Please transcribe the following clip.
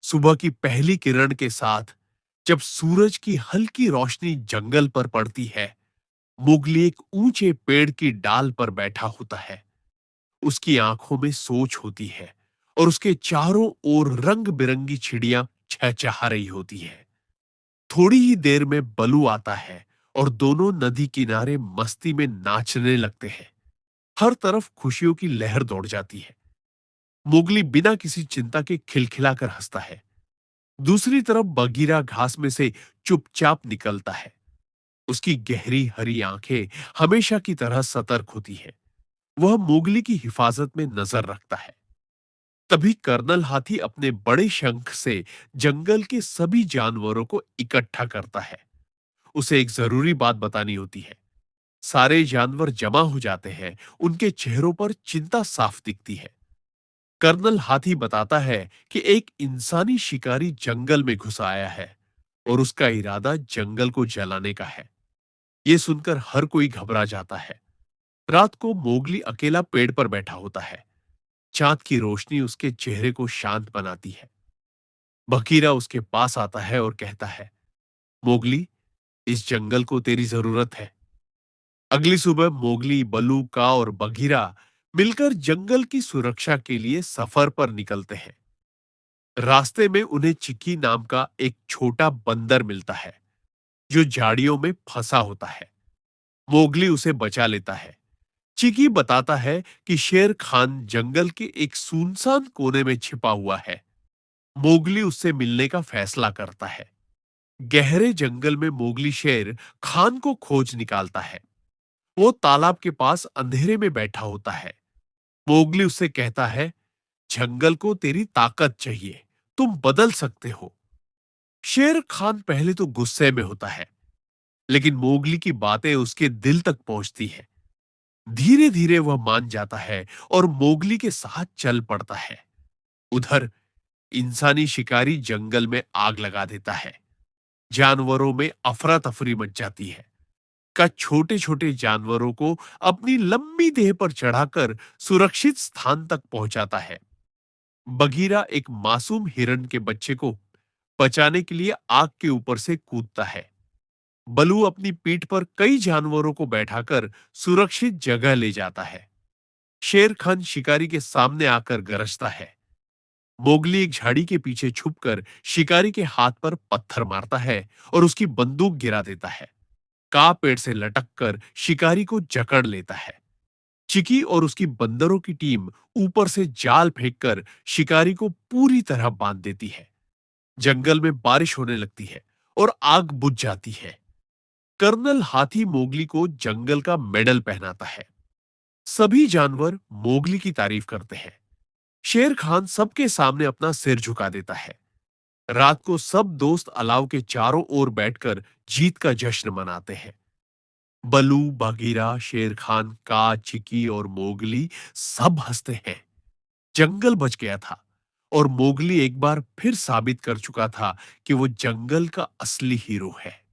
सुबह की पहली किरण के साथ जब सूरज की हल्की रोशनी जंगल पर पड़ती है, मोगली एक ऊंचे पेड़ की डाल पर बैठा होता है। उसकी आंखों में सोच होती है और उसके चारों ओर रंग बिरंगी चिड़िया चहचहा रही होती है। थोड़ी ही देर में बलू आता है और दोनों नदी किनारे मस्ती में नाचने लगते हैं। हर तरफ खुशियों की लहर दौड़ जाती है। मोगली बिना किसी चिंता के खिलखिलाकर हंसता है। दूसरी तरफ बगीरा घास में से चुपचाप निकलता है। उसकी गहरी हरी आंखें हमेशा की तरह सतर्क होती है। वह मोगली की हिफाजत में नजर रखता है। तभी कर्नल हाथी अपने बड़े शंख से जंगल के सभी जानवरों को इकट्ठा करता है। उसे एक जरूरी बात बतानी होती है। सारे जानवर जमा हो जाते हैं। उनके चेहरों पर चिंता साफ दिखती है। कर्नल हाथी बताता है कि एक इंसानी शिकारी जंगल में घुस आया है और उसका इरादा जंगल को जलाने का है। यह सुनकर हर कोई घबरा जाता है। रात को मोगली अकेला पेड़ पर बैठा होता है। चांद की रोशनी उसके चेहरे को शांत बनाती है। बकीरा उसके पास आता है और कहता है, मोगली, इस जंगल को तेरी जरूरत है। अगली सुबह मोगली, बलूका और बघीरा मिलकर जंगल की सुरक्षा के लिए सफर पर निकलते हैं। रास्ते में उन्हें चिक्की नाम का एक छोटा बंदर मिलता है जो झाड़ियों में फंसा होता है। मोगली उसे बचा लेता है। चिकी बताता है कि शेर खान जंगल के एक सुनसान कोने में छिपा हुआ है। मोगली उससे मिलने का फैसला करता है। गहरे जंगल में मोगली शेर खान को खोज निकालता है। वो तालाब के पास अंधेरे में बैठा होता है। मोगली उससे कहता है, जंगल को तेरी ताकत चाहिए, तुम बदल सकते हो। शेर खान पहले तो गुस्से में होता है, लेकिन मोगली की बातें उसके दिल तक पहुंचती है। धीरे धीरे वह मान जाता है और मोगली के साथ चल पड़ता है। उधर इंसानी शिकारी जंगल में आग लगा देता है। जानवरों में अफरा तफरी मच जाती है। का छोटे छोटे जानवरों को अपनी लंबी देह पर चढ़ाकर सुरक्षित स्थान तक पहुंचाता है। बगीरा एक मासूम हिरण के बच्चे को बचाने के लिए आग के ऊपर से कूदता है। बलू अपनी पीठ पर कई जानवरों को बैठाकर सुरक्षित जगह ले जाता है। शेर खान शिकारी के सामने आकर गरजता है। मोगली एक झाड़ी के पीछे छुपकर शिकारी के हाथ पर पत्थर मारता है और उसकी बंदूक गिरा देता है। का पेड़ से लटक कर शिकारी को जकड़ लेता है। चिकी और उसकी बंदरों की टीम ऊपर से जाल फेंककर शिकारी को पूरी तरह बांध देती है। जंगल में बारिश होने लगती है और आग बुझ जाती है। कर्नल हाथी मोगली को जंगल का मेडल पहनाता है। सभी जानवर मोगली की तारीफ करते हैं। शेर खान सबके सामने अपना सिर झुका देता है। रात को सब दोस्त अलाव के चारों ओर बैठकर जीत का जश्न मनाते हैं। बलू, बगीरा, शेर खान, का, चिकी और मोगली सब हंसते हैं। जंगल बच गया था और मोगली एक बार फिर साबित कर चुका था कि वो जंगल का असली हीरो है।